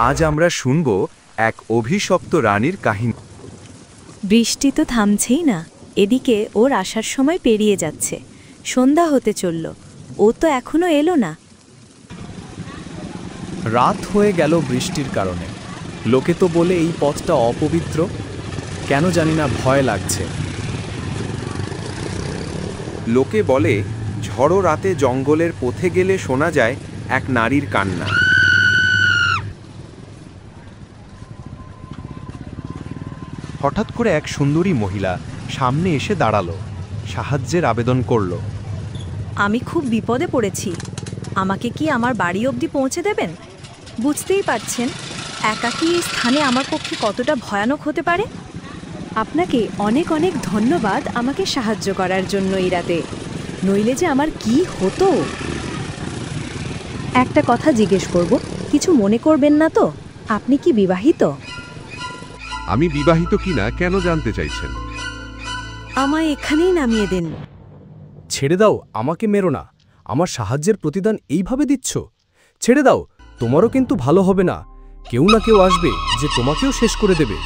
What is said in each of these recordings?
আজ আমরা শুনব এক অভিশপ্ত রানীর কাহিনী। বৃষ্টি তো থামছেই না, এদিকে ওর আসার সময় পেরিয়ে যাচ্ছে, সন্ধ্যা হতে চলল, ও তো এখনো এলো না। রাত হয়ে গেল বৃষ্টির কারণে। লোকে তো বলে এই পথটা অপবিত্র, কেন জানি না ভয় লাগছে। লোকে বলে ঝড়ো রাতে জঙ্গলের পথে গেলে শোনা যায় এক নারীর কান্না। হঠাৎ করে এক সুন্দরী মহিলা সামনে এসে দাঁড়ালো, সাহায্যের আবেদন করল। আমি খুব বিপদে পড়েছি, আমাকে কি আমার বাড়ি অবধি পৌঁছে দেবেন? বুঝতেই পারছেন একাকী এই স্থানে আমার পক্ষে কতটা ভয়ানক হতে পারে। আপনাকে অনেক অনেক ধন্যবাদ আমাকে সাহায্য করার জন্য এই রাতে, নইলে যে আমার কি হতো। একটা কথা জিজ্ঞেস করব, কিছু মনে করবেন না তো? আপনি কি বিবাহিত? আমি বিবাহিত কিনা কেন জানতে চাইছেন? আমায় এখানেই নামিয়ে দিন। ছেড়ে দাও, আমাকে মেরো না। আমার সাহায্যের প্রতিদান এইভাবে দিচ্ছ? ছেড়ে দাও, তোমারও কিন্তু ভালো হবে না। কেউ না কেউ আসবে যে তোমাকেও শেষ করে দেবে।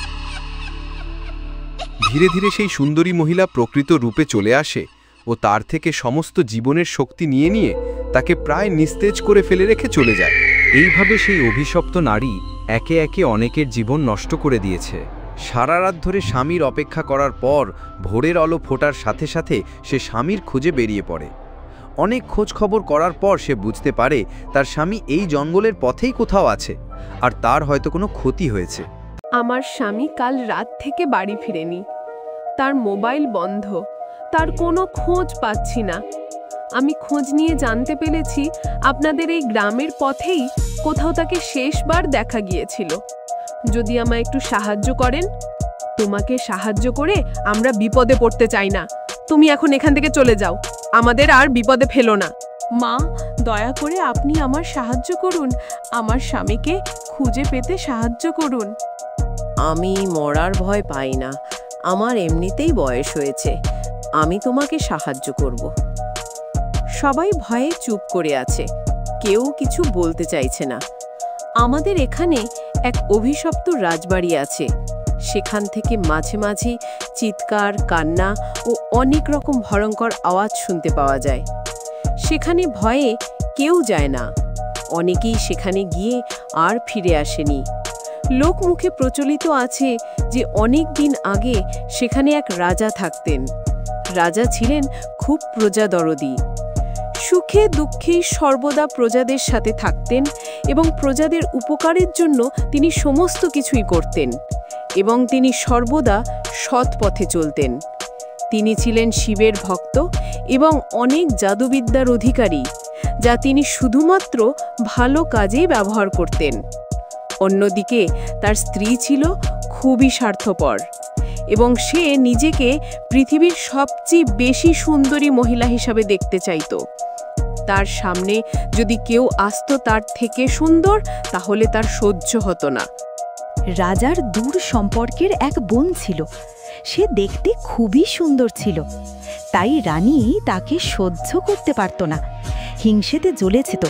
ধীরে ধীরে সেই সুন্দরী মহিলা প্রকৃত রূপে চলে আসে ও তার থেকে সমস্ত জীবনের শক্তি নিয়ে নিয়ে তাকে প্রায় নিস্তেজ করে ফেলে রেখে চলে যায়। এইভাবে সেই অভিশপ্ত নারী একে একে অনেকের জীবন নষ্ট করে দিয়েছে। সারা রাত ধরে স্বামীর অপেক্ষা করার পর ভোরের আলো ফোটার সাথে সাথে সে স্বামীর খুঁজে বেরিয়ে পড়ে। অনেক খোঁজ খবর করার পর সে বুঝতে পারে তার স্বামী এই জঙ্গলের পথেই কোথাও আছে, আর তার হয়তো কোনো ক্ষতি হয়েছে। আমার স্বামী কাল রাত থেকে বাড়ি ফিরেনি, তার মোবাইল বন্ধ, তার কোনো খোঁজ পাচ্ছি না। আমি খোঁজ নিয়ে জানতে পেরেছি আপনাদের এই গ্রামের পথেই কোথাও তাকে শেষবার দেখা গিয়েছিল। যদি আমায় একটু সাহায্য করেন। তোমাকে সাহায্য করে আমরা বিপদে পড়তে চাই না। তুমি এখন এখান থেকে চলে যাও, আমাদের আর বিপদে ফেলো না। মা, দয়া করে আপনি আমার সাহায্য করুন, আমার স্বামীকে খুঁজে পেতে সাহায্য করুন। আমি মরার ভয় পাই না, আমার এমনিতেই বয়স হয়েছে, আমি তোমাকে সাহায্য করব। সবাই ভয়ে চুপ করে আছে, কেউ কিছু বলতে চাইছে না। আমাদের এখানে এক অভিশপ্ত রাজবাড়ি আছে, সেখান থেকে মাঝে মাঝে চিৎকার, কান্না ও অনেক রকম ভয়ঙ্কর আওয়াজ শুনতে পাওয়া যায়। সেখানে ভয়ে কেউ যায় না, অনেকেই সেখানে গিয়ে আর ফিরে আসেনি। লোকমুখে প্রচলিত আছে যে অনেক দিন আগে সেখানে এক রাজা থাকতেন। রাজা ছিলেন খুব প্রজাদরদী, সুখে দুঃখে সর্বদা প্রজাদের সাথে থাকতেন এবং প্রজাদের উপকারের জন্য তিনি সমস্ত কিছুই করতেন, এবং তিনি সর্বদা সৎ পথে চলতেন। তিনি ছিলেন শিবের ভক্ত এবং অনেক জাদুবিদ্যার অধিকারী, যা তিনি শুধুমাত্র ভালো কাজেই ব্যবহার করতেন। অন্যদিকে তার স্ত্রী ছিল খুবই স্বার্থপর এবং সে নিজেকে পৃথিবীর সবচেয়ে বেশি সুন্দরী মহিলা হিসাবে দেখতে চাইত। তার সামনে যদি কেউ আসতো তার থেকে সুন্দর, তাহলে তার সহ্য হতো না। রাজার দূর সম্পর্কের এক বোন ছিল, সে দেখতে খুবই সুন্দর ছিল, তাই রানী তাকে সহ্য করতে পারত না। হিংসেতে জ্বলেছে তো।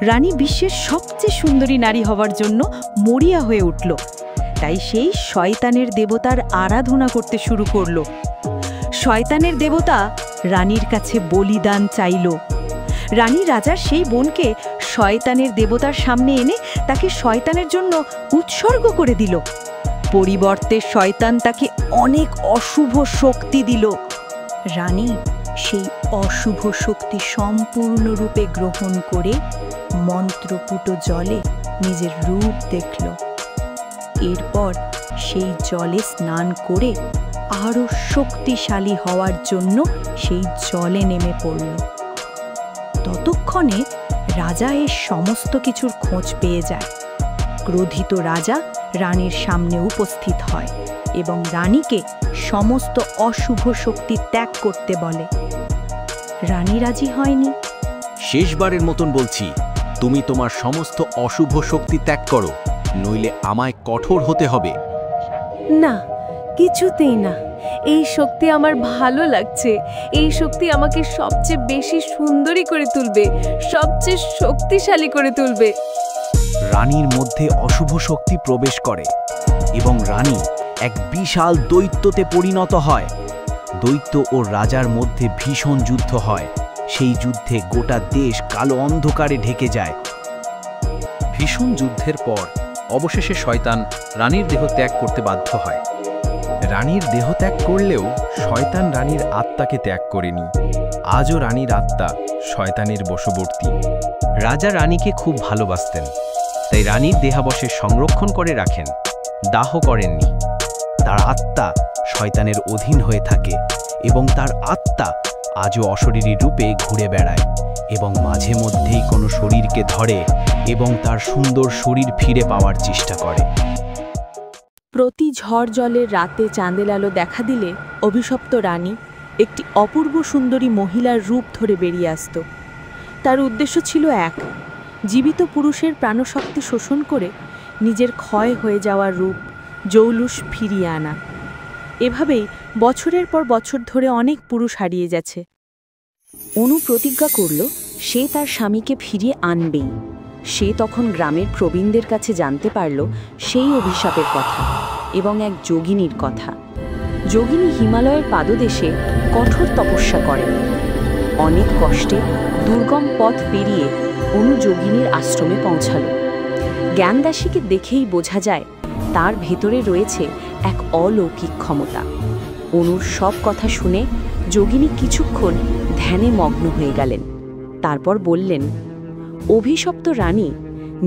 রানী বিশ্বের সবচেয়ে সুন্দরী নারী হওয়ার জন্য মরিয়া হয়ে উঠল, তাই সেই শয়তানের দেবতার আরাধনা করতে শুরু করল। শয়তানের দেবতা রানীর কাছে বলিদান চাইল। রানী রাজার সেই বোনকে শয়তানের দেবতার সামনে এনে তাকে শয়তানের জন্য উৎসর্গ করে দিল। পরিবর্তে শয়তান তাকে অনেক অশুভ শক্তি দিল। রানী সেই অশুভ শক্তি সম্পূর্ণরূপে গ্রহণ করে মন্ত্রপুট জলে নিজের রূপ দেখল। এরপর সেই জলে স্নান করে আরও শক্তিশালী হওয়ার জন্য সেই জলে নেমে পড়ল। ততক্ষণে রাজা এর সমস্ত কিছুর খোঁজ পেয়ে যায়। ক্রোধিত রাজা রানীর সামনে উপস্থিত হয় এবং রানীকে সমস্ত অশুভ শক্তি ত্যাগ করতে বলে। রানী রাজি হয়নি। শেষবারের মতন বলছি, তুমি তোমার সমস্ত অশুভ শক্তি ত্যাগ করো, নইলে আমায় কঠোর হতে হবে। না, কিছুতেই না। এই শক্তি আমার ভালো লাগছে, এই শক্তি আমাকে সবচেয়ে বেশি সুন্দরী করে তুলবে, সবচেয়ে শক্তিশালী করে তুলবে। রানীর মধ্যে অশুভ শক্তি প্রবেশ করে এবং রানী এক বিশাল দৈত্যতে পরিণত হয়। দৈত্য ও রাজার মধ্যে ভীষণ যুদ্ধ হয়। সেই যুদ্ধে গোটা দেশ কালো অন্ধকারে ঢেকে যায়। ভীষণ যুদ্ধের পর অবশেষে শয়তান রানীর দেহ ত্যাগ করতে বাধ্য হয়। রানীর দেহ ত্যাগ করলেও শয়তান রানীর আত্মাকে ত্যাগ করেনি। আজও রানীর আত্মা শয়তানের বশবর্তী। রাজা রানীকে খুব ভালোবাসতেন, তাই রানীর দেহাবশেষ সংরক্ষণ করে রাখেন, দাহ করেননি। তার আত্মা শয়তানের অধীন হয়ে থাকে এবং তার আত্মা আজও অশরীরী রূপে ঘুরে বেড়ায় এবং মাঝে মধ্যেই কোনো শরীরকে ধরে এবং তার সুন্দর শরীর ফিরে পাওয়ার চেষ্টা করে। প্রতি ঝড় জলের রাতে চাঁদের আলো দেখা দিলে অভিশপ্ত রানী একটি অপূর্ব সুন্দরী মহিলার রূপ ধরে বেরিয়ে আসত। তার উদ্দেশ্য ছিল এক, জীবিত পুরুষের প্রাণশক্তি শোষণ করে নিজের ক্ষয় হয়ে যাওয়া রূপ জৌলুস ফিরিয়ে আনা। এভাবেই বছরের পর বছর ধরে অনেক পুরুষ হারিয়ে গেছে। অনু প্রতিজ্ঞা করল সে তার স্বামীকে ফিরিয়ে আনবেই। সে তখন গ্রামের প্রবীণদের কাছে জানতে পারল সেই অভিশাপের কথা এবং এক যোগিনীর কথা। যোগিনী হিমালয়ের পাদদেশে কঠোর তপস্যা করেন। অনেক কষ্টে দুর্গম পথ পেরিয়ে অনু যোগিনীর আশ্রমে পৌঁছাল। জ্ঞানদাসীকে দেখেই বোঝা যায় তার ভেতরে রয়েছে এক অলৌকিক ক্ষমতা। অনুর সব কথা শুনে যোগিনী কিছুক্ষণ ধ্যানে মগ্ন হয়ে গেলেন। তারপর বললেন, অভিশপ্ত রানী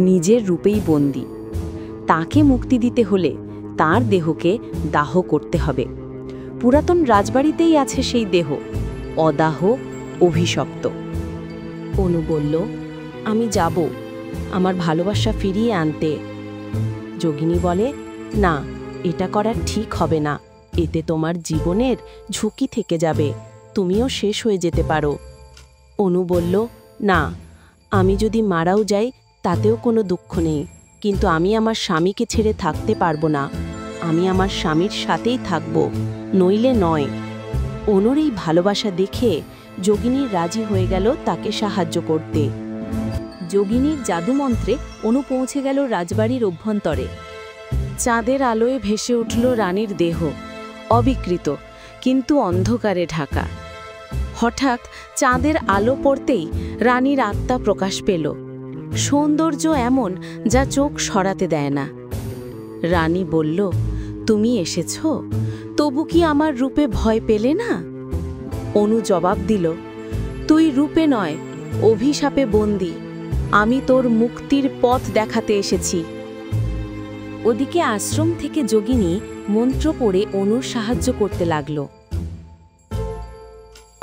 নিজের রূপেই বন্দী। তাকে মুক্তি দিতে হলে তার দেহকে দাহ করতে হবে। পুরাতন রাজবাড়িতেই আছে সেই দেহ, অদাহ, অভিশপ্ত। অনু বলল, আমি যাব আমার ভালোবাসা ফিরিয়ে আনতে। যোগিনী বলে, না, এটা করা ঠিক হবে না। এতে তোমার জীবনের ঝুঁকি থেকে যাবে, তুমিও শেষ হয়ে যেতে পারো। অনু বলল, না, আমি যদি মারাও যাই তাতেও কোনো দুঃখ নেই, কিন্তু আমি আমার স্বামীকে ছেড়ে থাকতে পারবো না। আমি আমার স্বামীর সাথেই থাকব, নইলে নয়। অনুর এই ভালোবাসা দেখে যোগিনীর রাজি হয়ে গেল তাকে সাহায্য করতে। যোগিনীর জাদুমন্ত্রে অনু পৌঁছে গেল রাজবাড়ির অভ্যন্তরে। চাঁদের আলোয় ভেসে উঠল রানীর দেহ, অবিকৃত কিন্তু অন্ধকারে ঢাকা। হঠাৎ চাঁদের আলো পড়তেই রানীর আত্মা প্রকাশ পেল। সৌন্দর্য এমন যা চোখ সরাতে দেয় না। রানী বলল, তুমি এসেছ, তবু কি আমার রূপে ভয় পেলে না? অনু জবাব দিল, তুই রূপে নয়, অভিশাপে বন্দী। আমি তোর মুক্তির পথ দেখাতে এসেছি। ওদিকে আশ্রম থেকে যোগিনী মন্ত্র পড়ে অনুর সাহায্য করতে লাগল।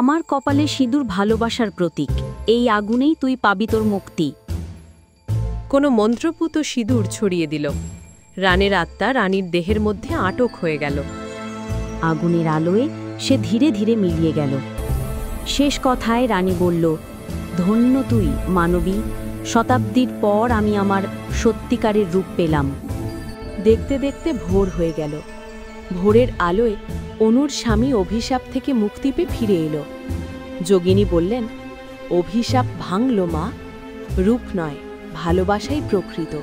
আমার কপালে সিঁদুর ভালোবাসার প্রতীক, এই আগুনেই তুই পাবি তোর মুক্তি। কোনো মন্ত্রপুত সিঁদুর ছড়িয়ে দিল। রানের আত্মা রানীর দেহের মধ্যে আটক হয়ে গেল। আগুনের আলোয় সে ধীরে ধীরে মিলিয়ে গেল। শেষ কথায় রানী বলল, ধন্য তুই মানবী, শতাব্দীর পর আমি আমার সত্যিকারের রূপ পেলাম। দেখতে দেখতে ভোর হয়ে গেল। ভোরের আলোয় অনুর স্বামী অভিশাপ থেকে মুক্তি পেয়ে ফিরে এলো। যোগিনী বললেন, অভিশাপ ভাঙল মা, রূপ নয়, ভালোবাসাই প্রকৃত।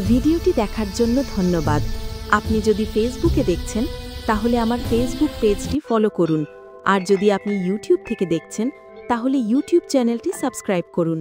ভিডিওটি দেখার জন্য ধন্যবাদ। আপনি যদি ফেসবুকে দেখছেন তাহলে আমার ফেসবুক পেজটি ফলো করুন, আর যদি আপনি ইউটিউব থেকে দেখছেন তাহলে ইউটিউব চ্যানেলটি সাবস্ক্রাইব করুন।